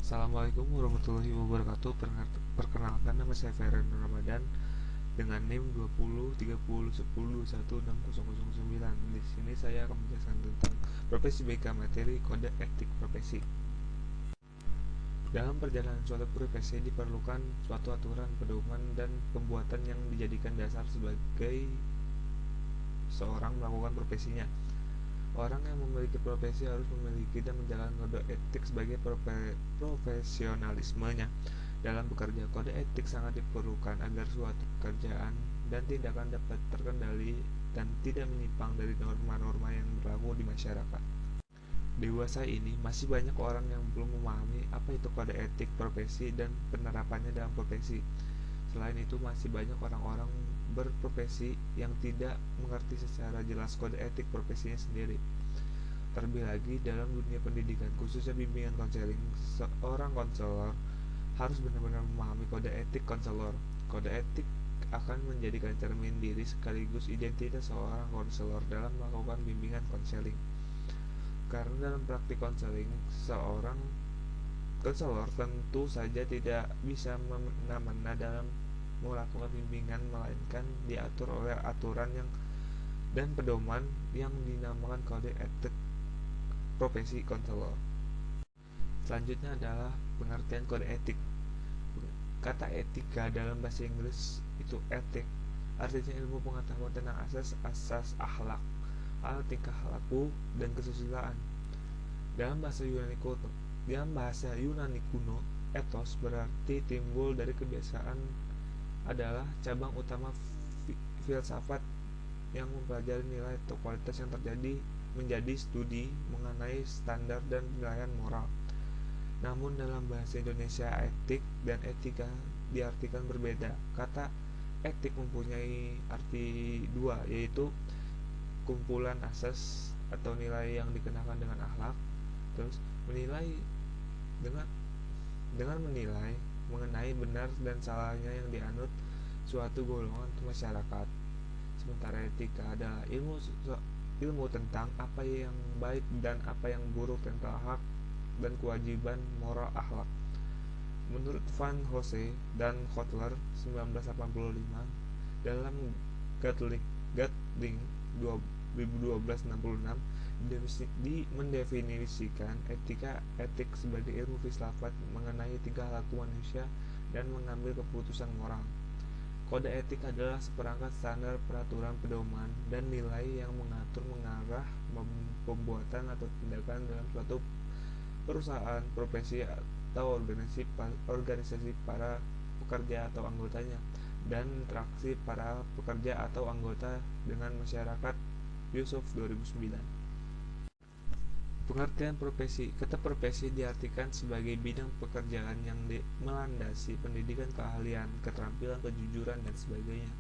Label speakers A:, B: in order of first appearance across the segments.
A: Assalamualaikum warahmatullahi wabarakatuh. Perkenalkan, nama saya Feren Ramadan dengan NIM 203010116009. Di sini saya akan menjelaskan tentang profesi BK materi kode etik profesi. Dalam perjalanan suatu profesi diperlukan suatu aturan, pedoman, dan pembuatan yang dijadikan dasar sebagai seorang melakukan profesinya. Orang yang memiliki profesi harus memiliki dan menjalankan kode etik sebagai profesionalismenya dalam bekerja. Kode etik sangat diperlukan agar suatu pekerjaan dan tindakan dapat terkendali dan tidak menyimpang dari norma-norma yang berlaku di masyarakat. Dewasa ini masih banyak orang yang belum memahami apa itu kode etik profesi dan penerapannya dalam profesi. Selain itu, masih banyak orang-orang berprofesi yang tidak mengerti secara jelas kode etik profesinya sendiri. Terlebih lagi dalam dunia pendidikan, khususnya bimbingan konseling, seorang konselor harus benar-benar memahami kode etik konselor. Kode etik akan menjadikan cermin diri sekaligus identitas seorang konselor dalam melakukan bimbingan konseling. Karena dalam praktik konseling, seorang konselor tentu saja tidak bisa semena-mena dalam melakukan bimbingan, melainkan diatur oleh aturan yang dan pedoman yang dinamakan kode etik profesi konselor. Selanjutnya adalah pengertian kode etik. Kata etika dalam bahasa Inggris itu etik, artinya ilmu pengetahuan tentang asas akhlak, tingkah laku, dan kesusilaan. Dalam bahasa Yunani kuno, etos berarti timbul dari kebiasaan, adalah cabang utama filsafat yang mempelajari nilai atau kualitas yang terjadi menjadi studi mengenai standar dan penilaian moral. Namun dalam bahasa Indonesia, etik dan etika diartikan berbeda. Kata etik mempunyai arti dua, yaitu kumpulan asas atau nilai yang dikenakan dengan akhlak. Terus menilai dengan menilai mengenai benar dan salahnya yang dianut suatu golongan masyarakat. Sementara etika adalah ilmu tentang apa yang baik dan apa yang buruk tentang hak dan kewajiban moral akhlak. Menurut Van Hose dan Kotler 1985 dalam Gatling 1266 mendefinisikan etik sebagai ilmu filsafat mengenai tingkah laku manusia dan mengambil keputusan moral. Kode etik adalah seperangkat standar peraturan, pedoman, dan nilai yang mengatur mengarah pembuatan atau tindakan dalam suatu perusahaan, profesi, atau organisasi para pekerja atau anggotanya, dan interaksi para pekerja atau anggota dengan masyarakat. Yusuf 2009. Pengertian profesi. Kata profesi diartikan sebagai bidang pekerjaan yang melandasi pendidikan, keahlian, keterampilan, kejujuran, dan sebagainya.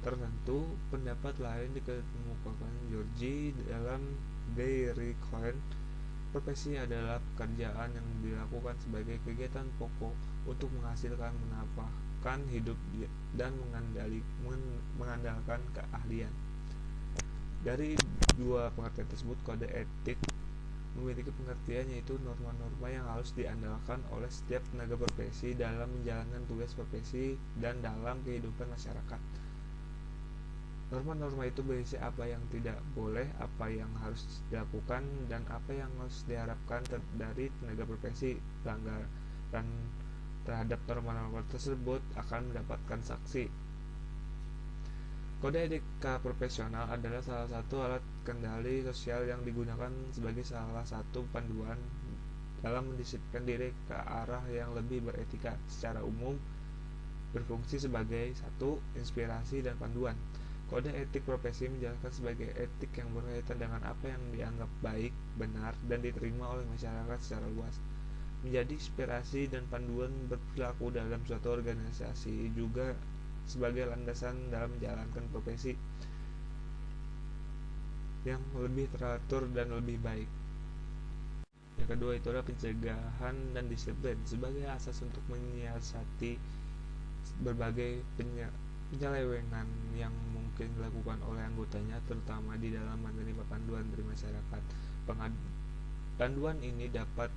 A: Tertentu pendapat lain dikemukakan Georgie dalam Dairy Coin. Profesi adalah pekerjaan yang dilakukan sebagai kegiatan pokok untuk menghasilkan menafkahkan hidup dan mengandalkan keahlian. Dari dua pengertian tersebut, kode etik memiliki pengertian yaitu norma-norma yang harus diandalkan oleh setiap tenaga profesi dalam menjalankan tugas profesi dan dalam kehidupan masyarakat. Norma-norma itu berisi apa yang tidak boleh, apa yang harus dilakukan, dan apa yang harus diharapkan dari tenaga profesi. Pelanggaran terhadap norma-norma tersebut akan mendapatkan sanksi. Kode etika profesional adalah salah satu alat kendali sosial yang digunakan sebagai salah satu panduan dalam mendisiplinkan diri ke arah yang lebih beretika. Secara umum, berfungsi sebagai satu inspirasi dan panduan. Kode etik profesi menjelaskan sebagai etik yang berkaitan dengan apa yang dianggap baik, benar, dan diterima oleh masyarakat secara luas. Menjadi inspirasi dan panduan berperilaku dalam suatu organisasi juga sebagai landasan dalam menjalankan profesi yang lebih teratur dan lebih baik. Yang kedua itu adalah pencegahan dan disiplin sebagai asas untuk menyiasati berbagai penyelewengan yang mungkin dilakukan oleh anggotanya, terutama di dalam menerima panduan dari masyarakat. Panduan ini dapat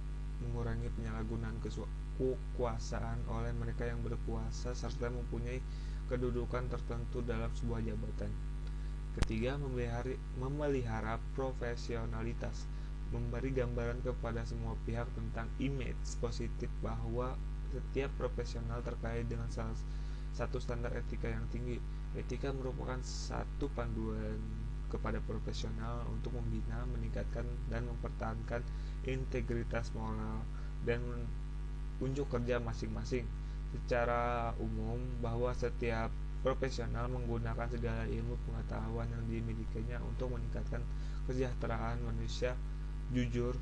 A: mengurangi penyalahgunaan kekuasaan oleh mereka yang berkuasa serta mempunyai kedudukan tertentu dalam sebuah jabatan. Ketiga, memelihara profesionalitas, memberi gambaran kepada semua pihak tentang image positif bahwa setiap profesional terkait dengan satu standar etika yang tinggi. Etika merupakan satu panduan kepada profesional untuk membina, meningkatkan, dan mempertahankan integritas moral dan unjuk kerja masing-masing. Secara umum, bahwa setiap profesional menggunakan segala ilmu pengetahuan yang dimilikinya untuk meningkatkan kesejahteraan manusia, jujur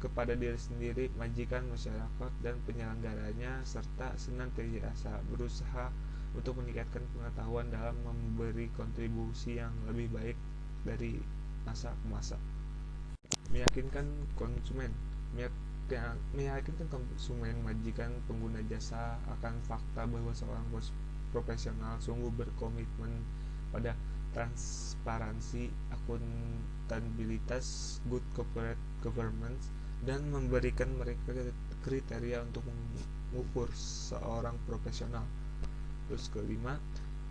A: kepada diri sendiri, majikan, masyarakat, dan penyelenggaranya, serta senantiasa berusaha untuk meningkatkan pengetahuan dalam memberi kontribusi yang lebih baik dari masa ke masa. Meyakinkan konsumen meyakinkan konsumen, majikan, pengguna jasa akan fakta bahwa seorang profesional sungguh berkomitmen pada transparansi, akuntabilitas, good corporate governance, dan memberikan mereka kriteria untuk mengukur seorang profesional. Terus kelima,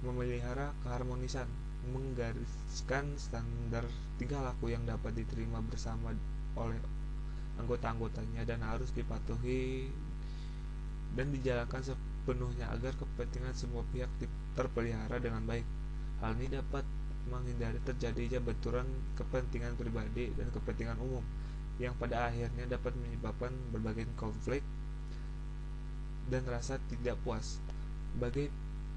A: memelihara keharmonisan, menggariskan standar tingkah laku yang dapat diterima bersama oleh anggota-anggotanya dan harus dipatuhi dan dijalankan sepenuhnya agar kepentingan semua pihak terpelihara dengan baik. Hal ini dapat menghindari terjadinya benturan kepentingan pribadi dan kepentingan umum yang pada akhirnya dapat menyebabkan berbagai konflik dan rasa tidak puas. Bagi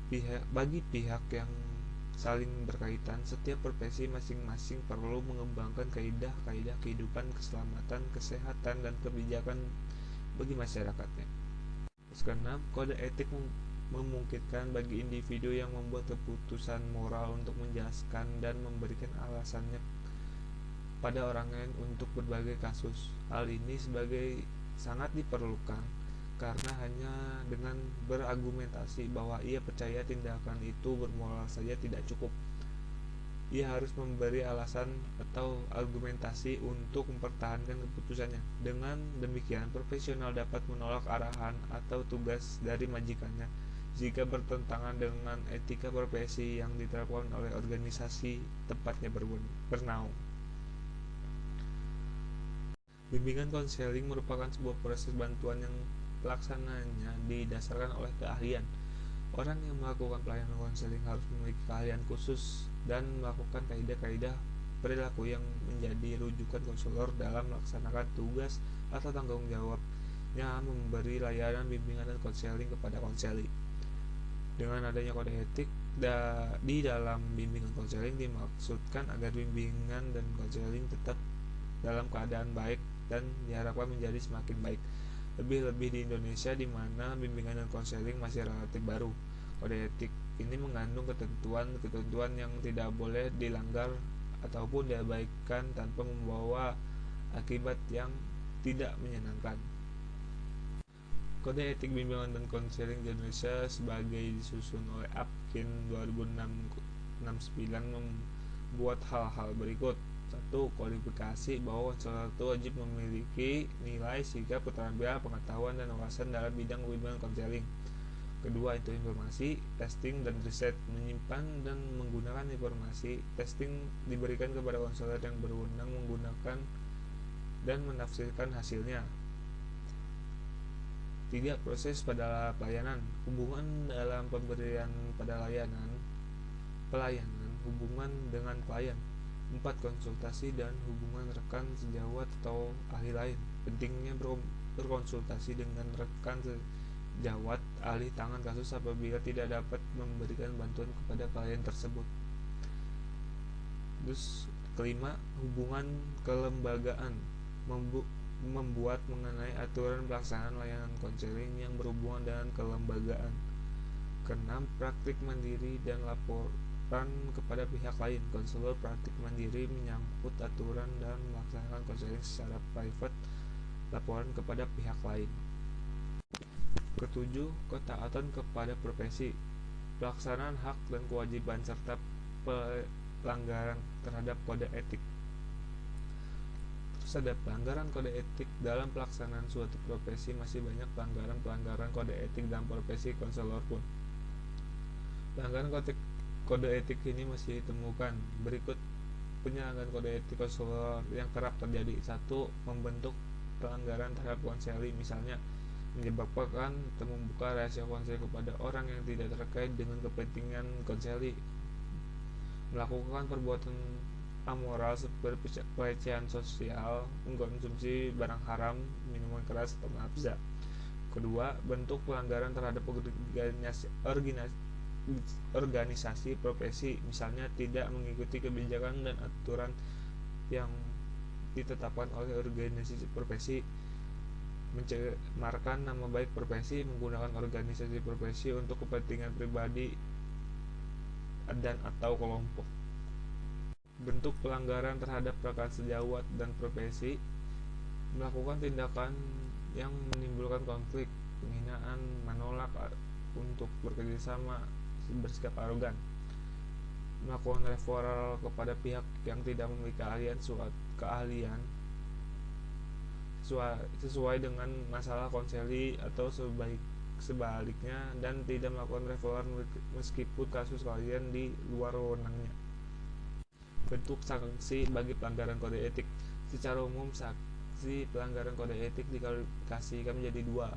A: pihak yang saling berkaitan, setiap profesi masing-masing perlu mengembangkan kaidah-kaidah kehidupan, keselamatan, kesehatan, dan kebijakan bagi masyarakatnya. Terus keenam, kode etik memungkinkan bagi individu yang membuat keputusan moral untuk menjelaskan dan memberikan alasannya pada orang lain untuk berbagai kasus. Hal ini sangat diperlukan karena hanya dengan berargumentasi bahwa ia percaya tindakan itu bermoral saja tidak cukup. Ia harus memberi alasan atau argumentasi untuk mempertahankan keputusannya. Dengan demikian, profesional dapat menolak arahan atau tugas dari majikannya jika bertentangan dengan etika profesi yang diterapkan oleh organisasi tempatnya bernaung. Bimbingan konseling merupakan sebuah proses bantuan yang pelaksananya didasarkan oleh keahlian. Orang yang melakukan pelayanan konseling harus memiliki keahlian khusus dan melakukan kaidah-kaidah perilaku yang menjadi rujukan konselor dalam melaksanakan tugas atau tanggung jawabnya memberi layanan bimbingan dan konseling kepada konseli. Dengan adanya kode etik di dalam bimbingan konseling dimaksudkan agar bimbingan dan konseling tetap dalam keadaan baik dan diharapkan menjadi semakin baik. Lebih-lebih di Indonesia di mana bimbingan dan konseling masih relatif baru. Kode etik ini mengandung ketentuan yang tidak boleh dilanggar ataupun diabaikan tanpa membawa akibat yang tidak menyenangkan. Kode etik bimbingan dan konseling di Indonesia sebagai disusun oleh Apkin 2069 membuat hal-hal berikut. 1. Kualifikasi bahwa konselor itu wajib memiliki nilai, sikap, keterampilan, pengetahuan, dan wawasan dalam bidang bimbingan konseling. Kedua, itu informasi, testing, dan riset. Menyimpan dan menggunakan informasi testing diberikan kepada konselor yang berwenang menggunakan dan menafsirkan hasilnya. 3. Proses pada pelayanan, hubungan dalam pemberian pada pelayanan, hubungan dengan klien. 4. Konsultasi dan hubungan rekan sejawat atau ahli lain. Pentingnya berkonsultasi dengan rekan sejawat ahli tangan kasus apabila tidak dapat memberikan bantuan kepada klien tersebut. Terus kelima, hubungan kelembagaan, membuat mengenai aturan pelaksanaan layanan konseling yang berhubungan dengan kelembagaan. Keenam, praktik mandiri dan laporan kepada pihak lain. Konselor praktik mandiri menyangkut aturan dan melaksanakan konseling secara private, laporan kepada pihak lain. Ketujuh, ketaatan kepada profesi, pelaksanaan hak dan kewajiban serta pelanggaran terhadap kode etik. saja pelanggaran kode etik dalam pelaksanaan suatu profesi, masih banyak pelanggaran kode etik dalam profesi konselor pun. Pelanggaran kode etik ini masih ditemukan. Berikut penyelenggaraan kode etik konselor yang kerap terjadi. 1. Membentuk pelanggaran terhadap konseli, misalnya menyebabkan atau membuka rahasia konseli kepada orang yang tidak terkait dengan kepentingan konseli, melakukan perbuatan amoral seperti pelecehan sosial, mengkonsumsi barang haram, minuman keras, atau nafsa. Kedua, bentuk pelanggaran terhadap organisasi profesi, misalnya tidak mengikuti kebijakan dan aturan yang ditetapkan oleh organisasi profesi, mencemarkan nama baik profesi, menggunakan organisasi profesi untuk kepentingan pribadi dan atau kelompok. Bentuk pelanggaran terhadap rekan sejawat dan profesi, melakukan tindakan yang menimbulkan konflik, penghinaan, menolak untuk bekerjasama, bersikap arogan, melakukan referral kepada pihak yang tidak memiliki keahlian sesuai dengan masalah konseli atau sebaliknya, dan tidak melakukan referral meskipun kasus klien di luar wewenangnya. Bentuk sanksi bagi pelanggaran kode etik. Secara umum, sanksi pelanggaran kode etik diklasifikasikan menjadi dua,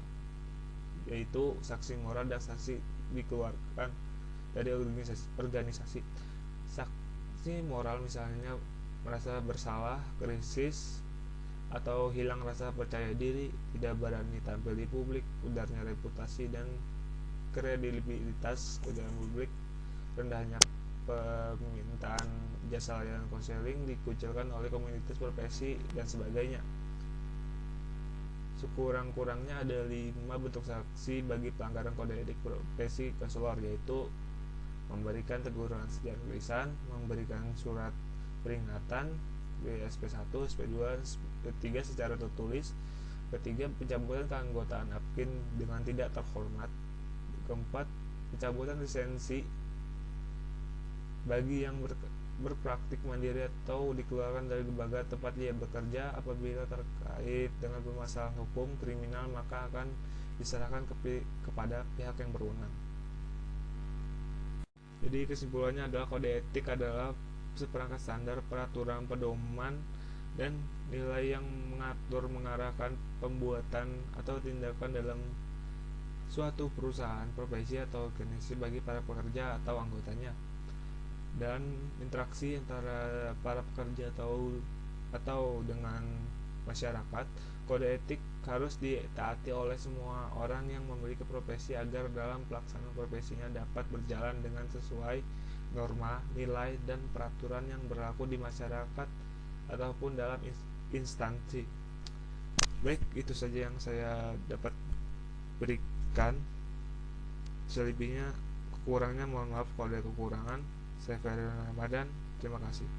A: yaitu sanksi moral dan sanksi dikeluarkan dari organisasi. Sanksi moral misalnya merasa bersalah, krisis, atau hilang rasa percaya diri, tidak berani tampil di publik, pudarnya reputasi dan kredibilitas pejabat publik, rendahnya permintaan jasa layanan konseling, dikucilkan oleh komunitas profesi, dan sebagainya. Sekurang-kurangnya ada 5 bentuk sanksi bagi pelanggaran kode etik profesi konselor, yaitu memberikan teguran secara tulisan, memberikan surat peringatan SP1, SP2, SP3 secara tertulis. Ketiga, pencabutan keanggotaan APKIN dengan tidak terhormat. Keempat, pencabutan lisensi bagi yang berpraktik mandiri atau dikeluarkan dari lembaga tempat dia bekerja apabila terkait dengan permasalahan hukum kriminal, maka akan diserahkan kepada pihak yang berwenang. Jadi kesimpulannya adalah kode etik adalah seperangkat standar, peraturan, pedoman, dan nilai yang mengarahkan pembuatan atau tindakan dalam suatu perusahaan, profesi, atau organisasi bagi para pekerja atau anggotanya, dan interaksi antara para pekerja atau dengan masyarakat. Kode etik harus ditaati oleh semua orang yang memiliki profesi agar dalam pelaksanaan profesinya dapat berjalan dengan sesuai norma, nilai, dan peraturan yang berlaku di masyarakat ataupun dalam instansi. Baik, itu saja yang saya dapat berikan. Selebihnya, kurangnya mohon maaf kalau ada kekurangan. Saya Ferry Ramadan, terima kasih.